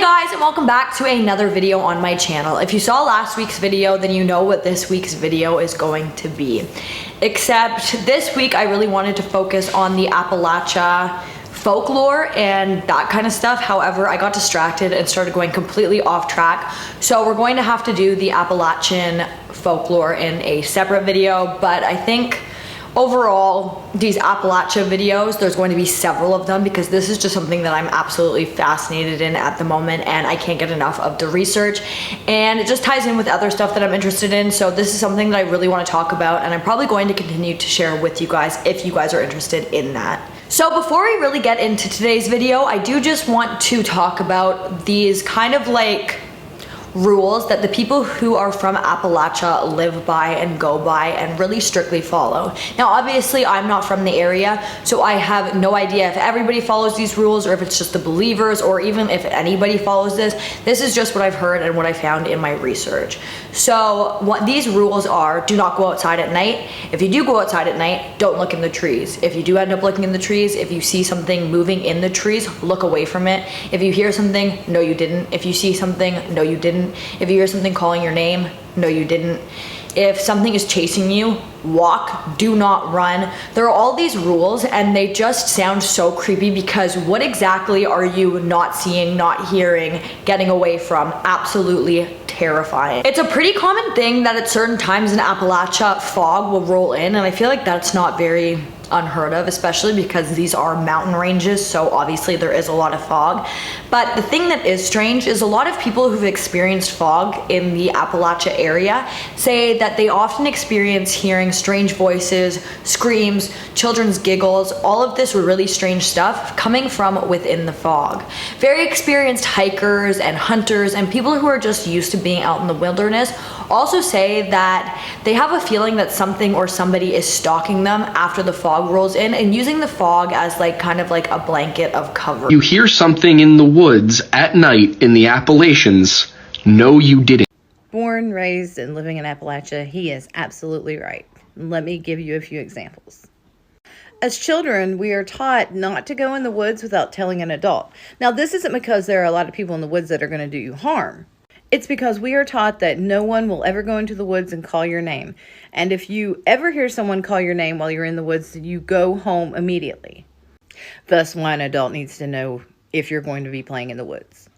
Hey guys, and welcome back to another video on my channel. If you saw last week's video, then you know what this week's video is going to be. Except this week I really wanted to focus on the Appalachia folklore and that kind of stuff. However, I got distracted and started going completely off track. So we're going to have to do the Appalachian folklore in a separate video, but I think overall, these Appalachia videos, there's going to be several of them because this is just something that I'm absolutely fascinated in at the moment and I can't get enough of the research, and it just ties in with other stuff that I'm interested in. So this is something that I really want to talk about, and I'm probably going to continue to share with you guys if you guys are interested in that. So before we really get into today's video, I do just want to talk about these kind of like rules that the people who are from Appalachia live by and go by and really strictly follow. Now obviously I'm not from the area, so I have no idea if everybody follows these rules or if it's just the believers or even if anybody follows this. This is just what I've heard and what I found in my research. So what these rules are: do not go outside at night. If you do go outside at night, don't look in the trees. If you do end up looking in the trees, if you see something moving in the trees, look away from it. If you hear something, no you didn't. If you see something, no you didn't. If you hear something calling your name, no you didn't. If something is chasing you, walk, do not run. There are all these rules and they just sound so creepy because what exactly are you not seeing, not hearing, getting away from? Absolutely terrifying. It's a pretty common thing that at certain times in Appalachia, fog will roll in, and I feel like that's not very unheard of, especially because these are mountain ranges, so obviously there is a lot of fog. But the thing that is strange is a lot of people who've experienced fog in the Appalachia area say that they often experience hearing strange voices, screams, children's giggles, all of this really strange stuff coming from within the fog. Very experienced hikers and hunters and people who are just used to being out in the wilderness also say that they have a feeling that something or somebody is stalking them after the fog rolls in and using the fog as like kind of like a blanket of cover. You hear something in the woods at night in the Appalachians. No, you didn't. Born, raised, and living in Appalachia, he is absolutely right. Let me give you a few examples. As children, we are taught not to go in the woods without telling an adult. Now, this isn't because there are a lot of people in the woods that are going to do you harm. It's because we are taught that no one will ever go into the woods and call your name. And if you ever hear someone call your name while you're in the woods, you go home immediately. Thus, why an adult needs to know if you're going to be playing in the woods.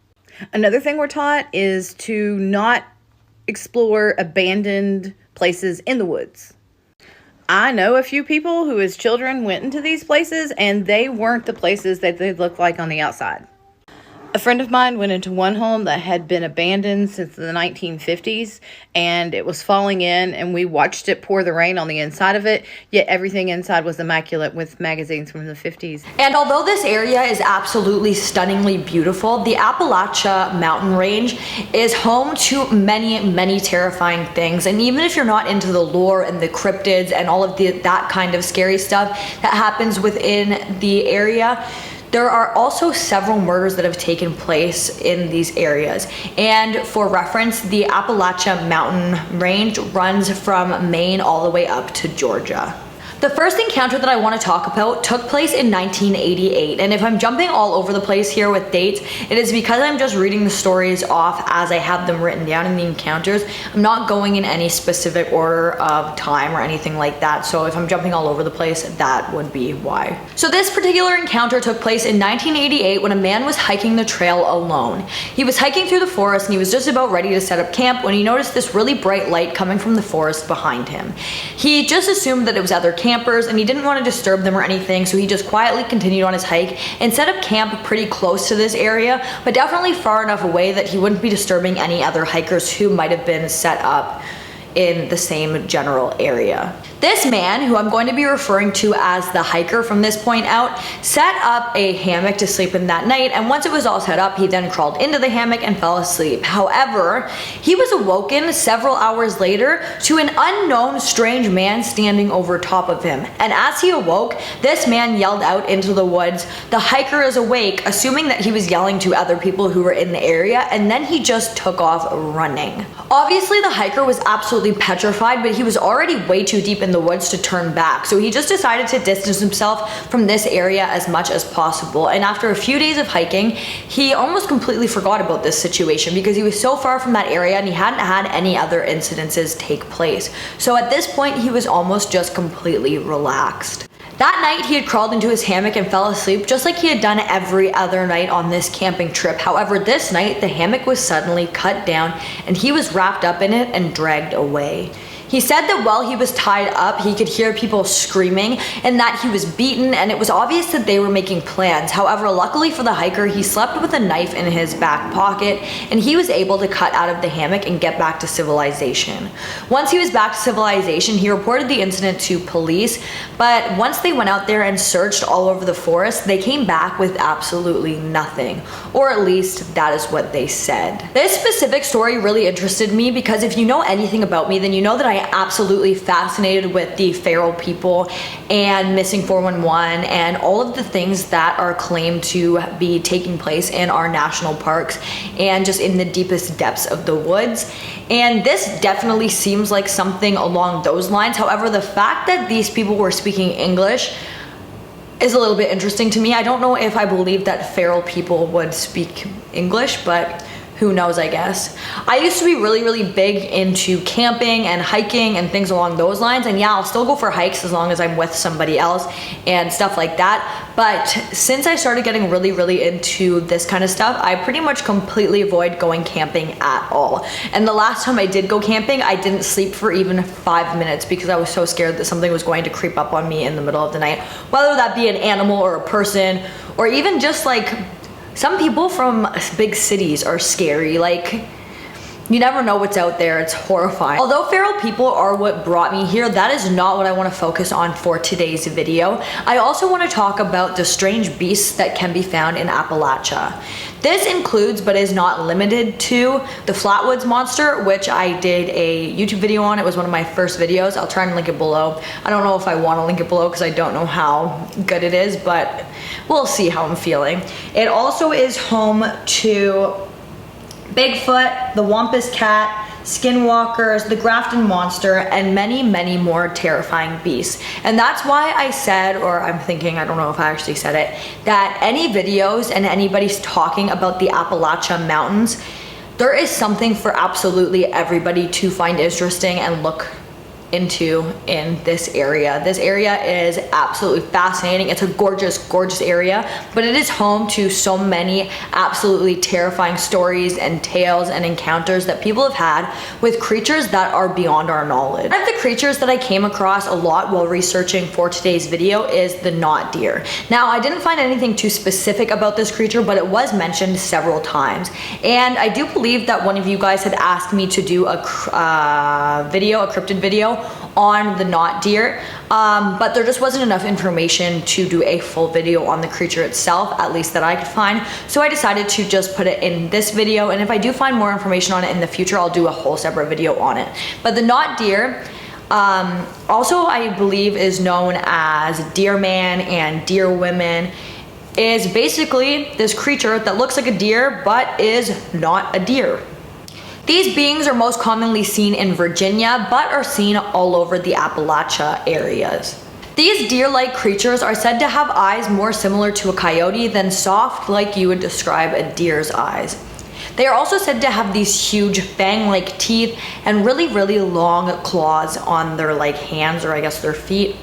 Another thing we're taught is to not explore abandoned places in the woods. I know a few people who as children went into these places and they weren't the places that they looked like on the outside. A friend of mine went into one home that had been abandoned since the 1950s, and it was falling in, and we watched it pour the rain on the inside of it, yet everything inside was immaculate with magazines from the 50s. And although this area is absolutely stunningly beautiful, the Appalachia mountain range is home to many terrifying things. And even if you're not into the lore and the cryptids and all of that kind of scary stuff that happens within the area, there are also several murders that have taken place in these areas. And for reference, the Appalachia mountain range runs from Maine all the way up to Georgia. The first encounter that I want to talk about took place in 1988, and if I'm jumping all over the place here with dates, it is because I'm just reading the stories off as I have them written down in the encounters. I'm not going in any specific order of time or anything like that, so if I'm jumping all over the place, that would be why. So this particular encounter took place in 1988 when a man was hiking the trail alone. He was hiking through the forest and he was just about ready to set up camp when he noticed this really bright light coming from the forest behind him. He just assumed that it was other campers and he didn't want to disturb them or anything, so he just quietly continued on his hike and set up camp pretty close to this area, but definitely far enough away that he wouldn't be disturbing any other hikers who might have been set up in the same general area. This man, who I'm going to be referring to as the hiker from this point out, set up a hammock to sleep in that night, and once it was all set up, he then crawled into the hammock and fell asleep. However, he was awoken several hours later to an unknown strange man standing over top of him. And as he awoke, this man yelled out into the woods, "The hiker is awake," assuming that he was yelling to other people who were in the area, and then he just took off running. Obviously, the hiker was absolutely petrified, but he was already way too deep in in the woods to turn back. So he just decided to distance himself from this area as much as possible. And after a few days of hiking, he almost completely forgot about this situation because he was so far from that area and he hadn't had any other incidences take place. So at this point, he was almost just completely relaxed. That night, he had crawled into his hammock and fell asleep just like he had done every other night on this camping trip. However, this night, the hammock was suddenly cut down and he was wrapped up in it and dragged away. He said that while he was tied up, he could hear people screaming and that he was beaten, and it was obvious that they were making plans. However, luckily for the hiker, he slept with a knife in his back pocket and he was able to cut out of the hammock and get back to civilization. Once he was back to civilization, he reported the incident to police, but once they went out there and searched all over the forest, they came back with absolutely nothing, or at least that is what they said. This specific story really interested me because if you know anything about me, then you know that I am absolutely fascinated with the feral people and missing 411 and all of the things that are claimed to be taking place in our national parks and just in the deepest depths of the woods. And this definitely seems like something along those lines. However, the fact that these people were speaking English is a little bit interesting to me. I don't know if I believe that feral people would speak English, but who knows, I guess. I used to be really big into camping and hiking and things along those lines. And yeah, I'll still go for hikes as long as I'm with somebody else and stuff like that. But since I started getting really into this kind of stuff, I pretty much completely avoid going camping at all. And the last time I did go camping, I didn't sleep for even 5 minutes because I was so scared that something was going to creep up on me in the middle of the night. Whether that be an animal or a person, or even just like some people from big cities are scary. Like, you never know what's out there. It's horrifying. Although feral people are what brought me here, that is not what I want to focus on for today's video. I also want to talk about the strange beasts that can be found in Appalachia. This includes, but is not limited to, the Flatwoods Monster, which I did a YouTube video on. It was one of my first videos. I'll try and link it below. I don't know if I want to link it below because I don't know how good it is, but we'll see how I'm feeling. It also is home to Bigfoot, the Wampus Cat, Skinwalkers, the Grafton Monster, and many more terrifying beasts. And that's why I said, or I'm thinking, I don't know if I actually said it, that any videos and anybody's talking about the Appalachian Mountains, there is something for absolutely everybody to find interesting and look into in this area. This area is absolutely fascinating. It's a gorgeous area, but it is home to so many absolutely terrifying stories and tales and encounters that people have had with creatures that are beyond our knowledge. One of the creatures that I came across a lot while researching for today's video is the knot deer. Now, I didn't find anything too specific about this creature, but it was mentioned several times. And I do believe that one of you guys had asked me to do a cryptid video on the knot deer, but there just wasn't enough information to do a full video on the creature itself, at least that I could find. So I decided to just put it in this video, and if I do find more information on it in the future, I'll do a whole separate video on it. But the knot deer, also I believe is known as deer man and deer women, is basically this creature that looks like a deer but is not a deer. These beings are most commonly seen in Virginia, but are seen all over the Appalachia areas. These deer-like creatures are said to have eyes more similar to a coyote than soft like you would describe a deer's eyes. They are also said to have these huge fang-like teeth and really long claws on their hands, or I guess their feet.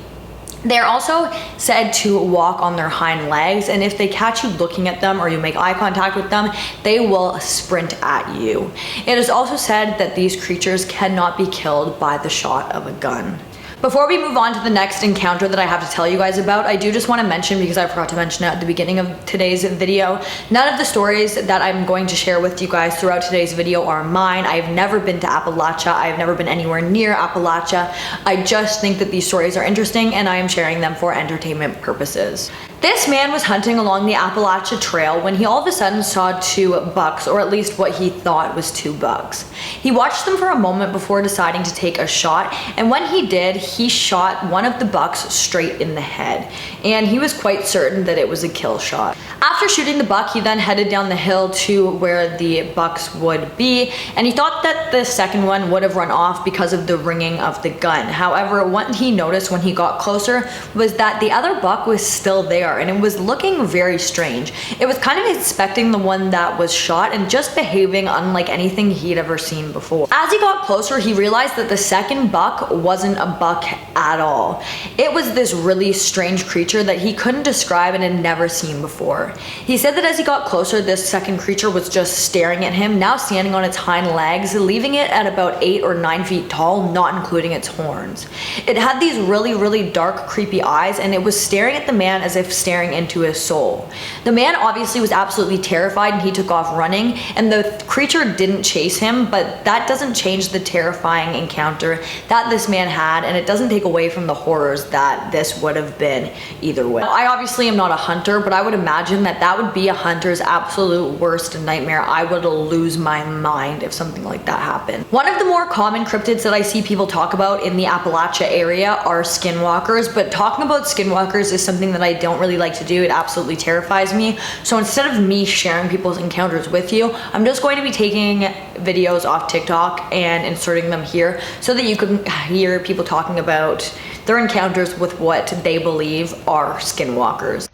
They're also said to walk on their hind legs, and if they catch you looking at them or you make eye contact with them, they will sprint at you. It is also said that these creatures cannot be killed by the shot of a gun. Before we move on to the next encounter that I have to tell you guys about, I do just want to mention, because I forgot to mention it at the beginning of today's video, none of the stories that I'm going to share with you guys throughout today's video are mine. I've never been to Appalachia. I've never been anywhere near Appalachia. I just think that these stories are interesting and I am sharing them for entertainment purposes. This man was hunting along the Appalachian Trail when he all of a sudden saw two bucks, or at least what he thought was two bucks. He watched them for a moment before deciding to take a shot, and when he did, he shot one of the bucks straight in the head, and he was quite certain that it was a kill shot. After shooting the buck, he then headed down the hill to where the bucks would be, and he thought that the second one would have run off because of the ringing of the gun. However, what he noticed when he got closer was that the other buck was still there, and it was looking very strange. It was kind of expecting the one that was shot and just behaving unlike anything he'd ever seen before. As he got closer, he realized that the second buck wasn't a buck at all. It was this really strange creature that he couldn't describe and had never seen before. He said that as he got closer, this second creature was just staring at him, now standing on its hind legs, leaving it at about 8 or 9 feet tall, not including its horns. It had these really dark, creepy eyes, and it was staring at the man as if staring into his soul. The man obviously was absolutely terrified, and he took off running, and the creature didn't chase him, but that doesn't change the terrifying encounter that this man had, and it doesn't take away from the horrors that this would have been either way. I obviously am not a hunter, but I would imagine that that would be a hunter's absolute worst nightmare. I would lose my mind if something like that happened. One of the more common cryptids that I see people talk about in the Appalachia area are skinwalkers, but talking about skinwalkers is something that I don't really like to do. It absolutely terrifies me. So instead of me sharing people's encounters with you, I'm just going to be taking videos off TikTok and inserting them here so that you can hear people talking about their encounters with what they believe are skinwalkers.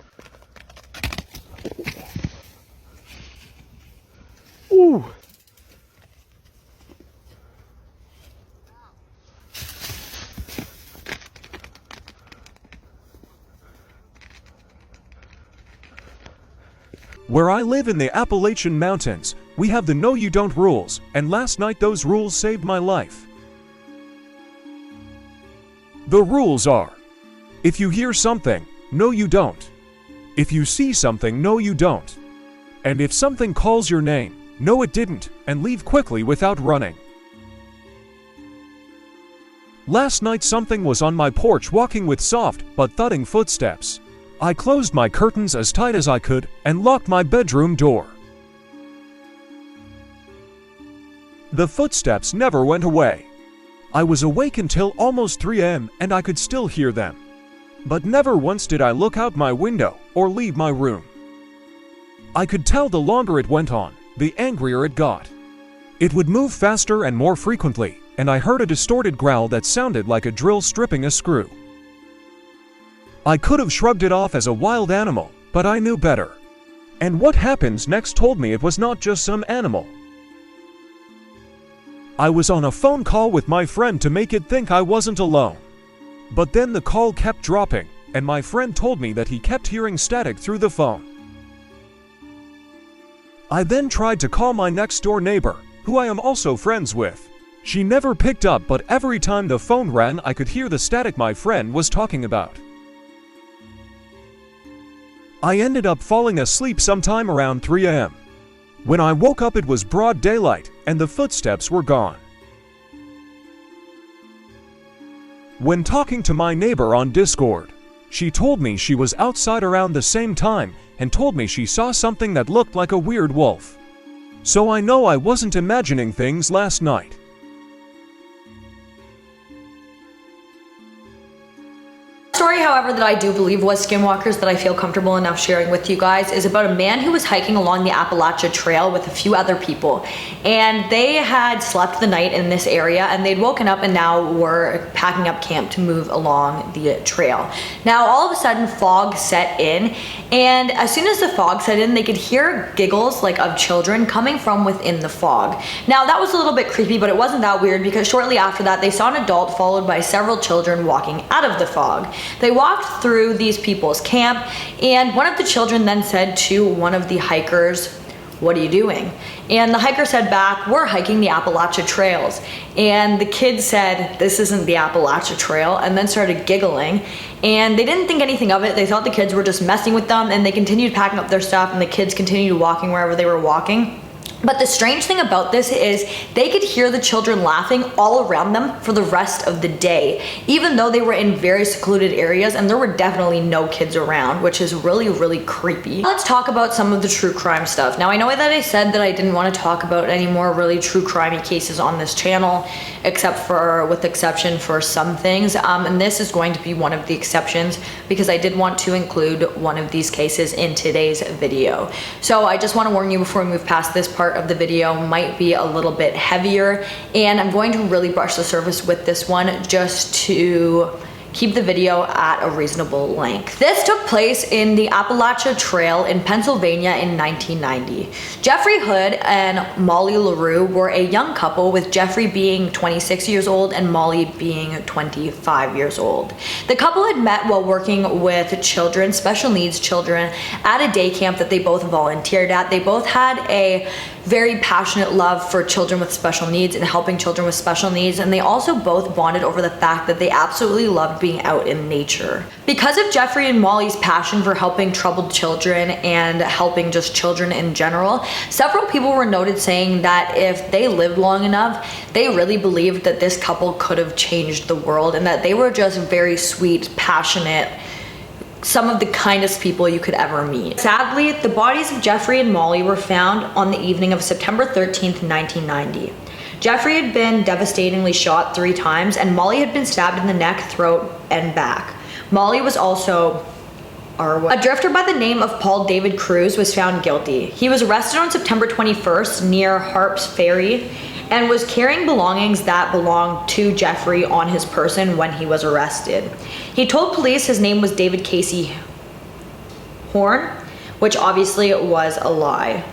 Ooh. Where I live in the Appalachian Mountains, we have the no you don't rules, and last night those rules saved my life. The rules are: if you hear something, no you don't. If you see something, no you don't. And if something calls your name, no it didn't, and leave quickly without running. Last night something was on my porch walking with soft but thudding footsteps. I closed my curtains as tight as I could and locked my bedroom door. The footsteps never went away. I was awake until almost 3 a.m. and I could still hear them. But never once did I look out my window or leave my room. I could tell the longer it went on, the angrier it got. It would move faster and more frequently, and I heard a distorted growl that sounded like a drill stripping a screw. I could have shrugged it off as a wild animal, but I knew better. And what happens next told me it was not just some animal. I was on a phone call with my friend to make it think I wasn't alone. But then the call kept dropping, and my friend told me that he kept hearing static through the phone. I then tried to call my next-door neighbor, who I am also friends with. She never picked up, but every time the phone rang I could hear the static my friend was talking about. I ended up falling asleep sometime around 3 a.m. When I woke up it was broad daylight, and the footsteps were gone. When talking to my neighbor on Discord, she told me she was outside around the same time and told me she saw something that looked like a weird wolf. So I know I wasn't imagining things last night. Story, however, that I do believe was skinwalkers that I feel comfortable enough sharing with you guys is about a man who was hiking along the Appalachia Trail with a few other people, and they had slept the night in this area and they'd woken up and now were packing up camp to move along the trail. Now all of a sudden fog set in, and as soon as the fog set in they could hear giggles like of children coming from within the fog. Now that was a little bit creepy, but it wasn't that weird because shortly after that they saw an adult followed by several children walking out of the fog. They walked through these people's camp, and one of the children then said to one of the hikers, "What are you doing?" And the hiker said back, "We're hiking the Appalachia trails." And the kid said, "This isn't the Appalachia Trail," and then started giggling. And they didn't think anything of it. They thought the kids were just messing with them, and they continued packing up their stuff, and the kids continued walking wherever they were walking. But the strange thing about this is they could hear the children laughing all around them for the rest of the day, even though they were in very secluded areas and there were definitely no kids around, which is really, really creepy. Let's talk about some of the true crime stuff. Now, I know that I said that I didn't want to talk about any more really true crimey cases on this channel, with exception for some things, and this is going to be one of the exceptions because I did want to include one of these cases in today's video. So I just want to warn you before we move past this part of the video might be a little bit heavier, and I'm going to really brush the surface with this one just to keep the video at a reasonable length. This took place in the Appalachian Trail in Pennsylvania in 1990. Jeffrey Hood and Molly Larue were a young couple, with Jeffrey being 26 years old and Molly being 25 years old. The couple had met while working with children, special needs children, at a day camp that they both volunteered at. They both had a very passionate love for children with special needs and helping children with special needs, and they also both bonded over the fact that they absolutely loved being out in nature. Because of Jeffrey and Molly's passion for helping troubled children and helping just children in general, several people were noted saying that if they lived long enough, they really believed that this couple could have changed the world, and that they were just very sweet, passionate, some of the kindest people you could ever meet. Sadly, the bodies of Jeffrey and Molly were found on the evening of September 13th, 1990. Jeffrey had been devastatingly shot 3 times, and Molly had been stabbed in the neck, throat, and back. Molly was also a drifter by the name of Paul David Cruz was found guilty. He was arrested on September 21st near Harps Ferry and was carrying belongings that belonged to Jeffrey on his person when he was arrested. He told police his name was David Casey Horn, which obviously was a lie.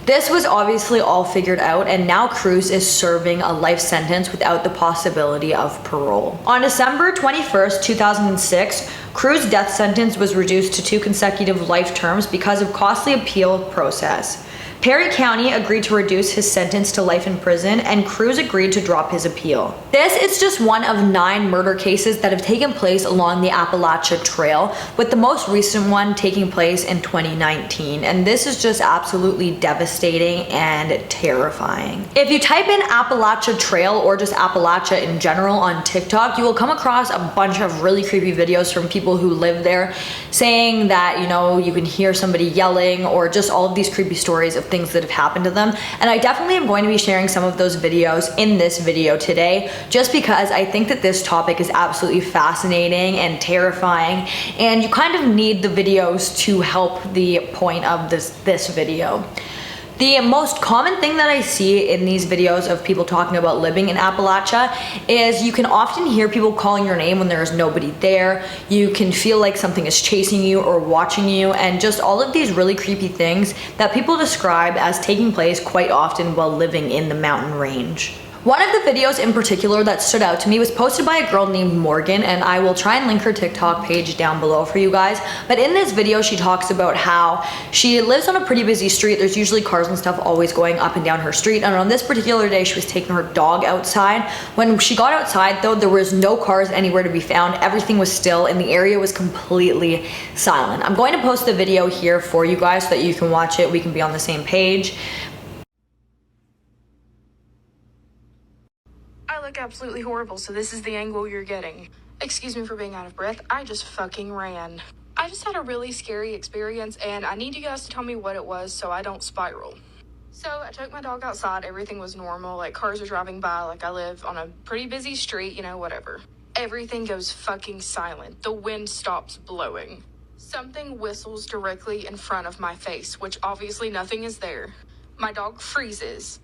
This was obviously all figured out, and now Cruz is serving a life sentence without the possibility of parole. On December 21st, 2006, Cruz's death sentence was reduced to 2 consecutive life terms because of costly appeal process. Perry County agreed to reduce his sentence to life in prison, and Cruz agreed to drop his appeal. This is just one of 9 murder cases that have taken place along the Appalachian Trail, with the most recent one taking place in 2019, and this is just absolutely devastating and terrifying. If you type in Appalachian Trail or just Appalachia in general on TikTok, you will come across a bunch of really creepy videos from people who live there saying that, you know, you can hear somebody yelling, or just all of these creepy stories of things that have happened to them. And I definitely am going to be sharing some of those videos in this video today, just because I think that this topic is absolutely fascinating and terrifying, and you kind of need the videos to help the point of this video. The most common thing that I see in these videos of people talking about living in Appalachia is you can often hear people calling your name when there is nobody there. You can feel like something is chasing you or watching you, and just all of these really creepy things that people describe as taking place quite often while living in the mountain range. One of the videos in particular that stood out to me was posted by a girl named Morgan, and I will try and link her TikTok page down below for you guys. But in this video, she talks about how she lives on a pretty busy street. There's usually cars and stuff always going up and down her street. And on this particular day, she was taking her dog outside. When she got outside though, there was no cars anywhere to be found. Everything was still, and the area was completely silent. I'm going to post the video here for you guys so that you can watch it. We can be on the same page. I look absolutely horrible, so this is the angle you're getting. Excuse me for being out of breath. I just fucking ran. I just had a really scary experience, and I need you guys to tell me what it was so I don't spiral. So I took my dog outside. Everything was normal. Like, cars are driving by. Like, I live on a pretty busy street, you know, whatever. Everything goes fucking silent. The wind stops blowing. Something whistles directly in front of my face, which obviously nothing is there. My dog freezes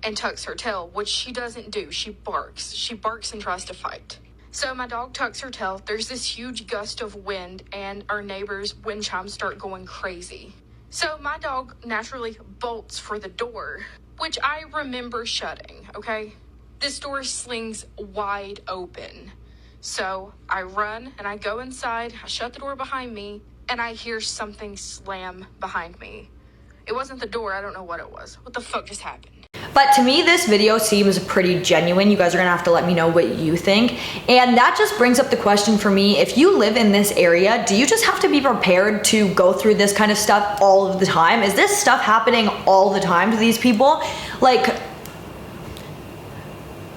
and tucks her tail, which she doesn't do. She barks. She barks and tries to fight. So my dog tucks her tail. There's this huge gust of wind, and our neighbor's wind chimes start going crazy. So my dog naturally bolts for the door, which I remember shutting, okay? This door slings wide open. So I run and I go inside. I shut the door behind me, and I hear something slam behind me. It wasn't the door. I don't know what it was. What the fuck just happened? But to me, this video seems pretty genuine. You guys are gonna have to let me know what you think. And that just brings up the question for me, if you live in this area, do you just have to be prepared to go through this kind of stuff all of the time? Is this stuff happening all the time to these people? Like,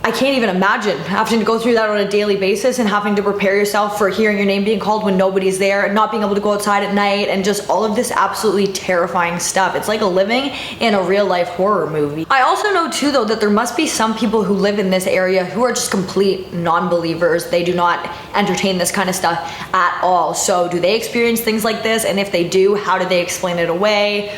I can't even imagine having to go through that on a daily basis and having to prepare yourself for hearing your name being called when nobody's there and not being able to go outside at night and just all of this absolutely terrifying stuff. It's like living in a real life horror movie. I also know too though that there must be some people who live in this area who are just complete non-believers. They do not entertain this kind of stuff at all. So do they experience things like this? And if they do, how do they explain it away?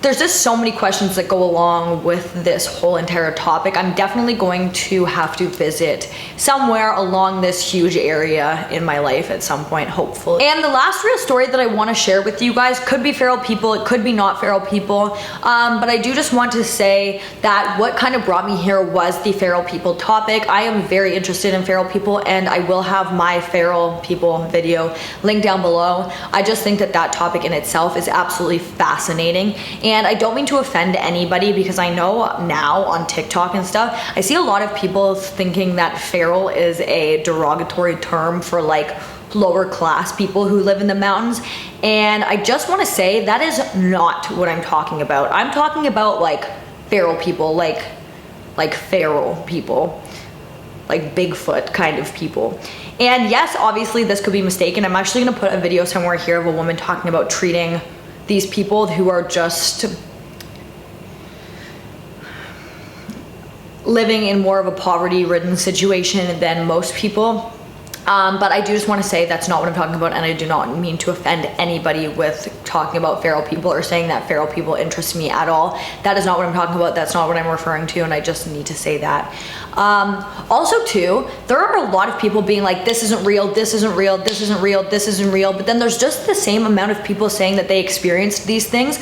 There's just so many questions that go along with this whole entire topic. I'm definitely going to have to visit somewhere along this huge area in my life at some point, hopefully. And the last real story that I want to share with you guys could be feral people, it could be not feral people, but I do just want to say that what kind of brought me here was the feral people topic. I am very interested in feral people, and I will have my feral people video linked down below. I just think that that topic in itself is absolutely fascinating. And I don't mean to offend anybody, because I know now on TikTok and stuff, I see a lot of people thinking that feral is a derogatory term for like lower class people who live in the mountains. And I just want to say that is not what I'm talking about. I'm talking about like feral people, like feral people, like Bigfoot kind of people. And yes, obviously this could be mistaken. I'm actually going to put a video somewhere here of a woman talking about treating these people who are just living in more of a poverty-ridden situation than most people. But I do just want to say that's not what I'm talking about, and I do not mean to offend anybody with talking about feral people or saying that feral people interest me at all. That is not what I'm talking about. That's not what I'm referring to, and I just need to say that. Also too, there are a lot of people being like, this isn't real, this isn't real, this isn't real, this isn't real, but then there's just the same amount of people saying that they experienced these things.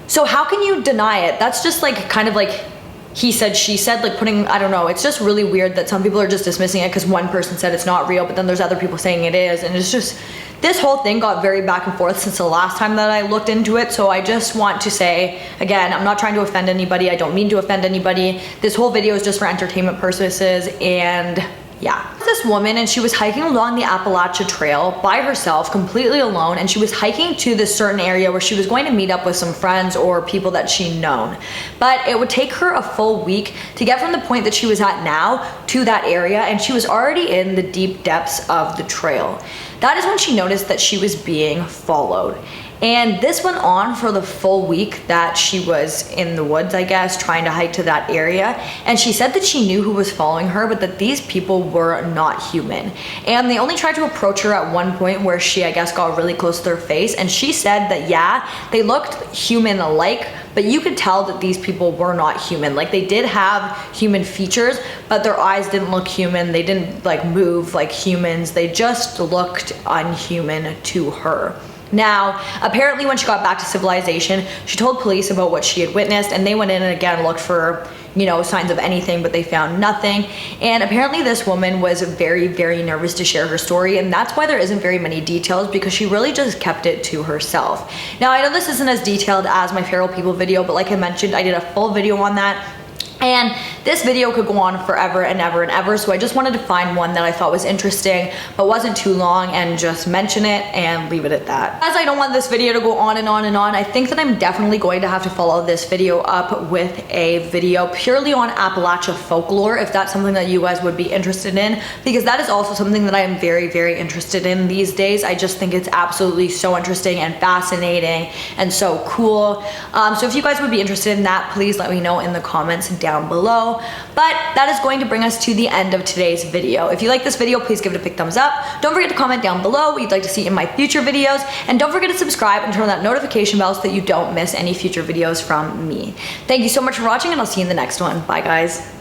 So how can you deny it? That's just like kind of like he said, she said, like putting, I don't know, it's just really weird that some people are just dismissing it because one person said it's not real, but then there's other people saying it is. And it's just, this whole thing got very back and forth since the last time that I looked into it. So I just want to say, again, I'm not trying to offend anybody. I don't mean to offend anybody. This whole video is just for entertainment purposes, and yeah. This woman, and she was hiking along the Appalachian Trail by herself, completely alone, and she was hiking to this certain area where she was going to meet up with some friends or people that she'd known. But it would take her a full week to get from the point that she was at now to that area, and she was already in the deep depths of the trail. That is when she noticed that she was being followed. And this went on for the full week that she was in the woods, I guess, trying to hike to that area. And she said that she knew who was following her, but that these people were not human. And they only tried to approach her at one point where she, I guess, got really close to their face. And she said that, yeah, they looked human-alike, but you could tell that these people were not human. Like, they did have human features, but their eyes didn't look human. They didn't like move like humans. They just looked unhuman to her. Now, apparently when she got back to civilization, she told police about what she had witnessed, and they went in and again looked for, you know, signs of anything, but they found nothing. And apparently this woman was very, very nervous to share her story, and that's why there isn't very many details, because she really just kept it to herself. Now, I know this isn't as detailed as my feral people video, but like I mentioned, I did a full video on that. And this video could go on forever and ever and ever, so I just wanted to find one that I thought was interesting but wasn't too long and just mention it and leave it at that. As I don't want this video to go on and on and on, I think that I'm definitely going to have to follow this video up with a video purely on Appalachia folklore, if that's something that you guys would be interested in, because that is also something that I am very, very interested in these days. I just think it's absolutely so interesting and fascinating and so cool. So if you guys would be interested in that, please let me know in the comments down below. But that is going to bring us to the end of today's video. If you like this video, please give it a big thumbs up. Don't forget to comment down below what you'd like to see in my future videos, and don't forget to subscribe and turn on that notification bell so that you don't miss any future videos from me. Thank you so much for watching, and I'll see you in the next one. Bye guys.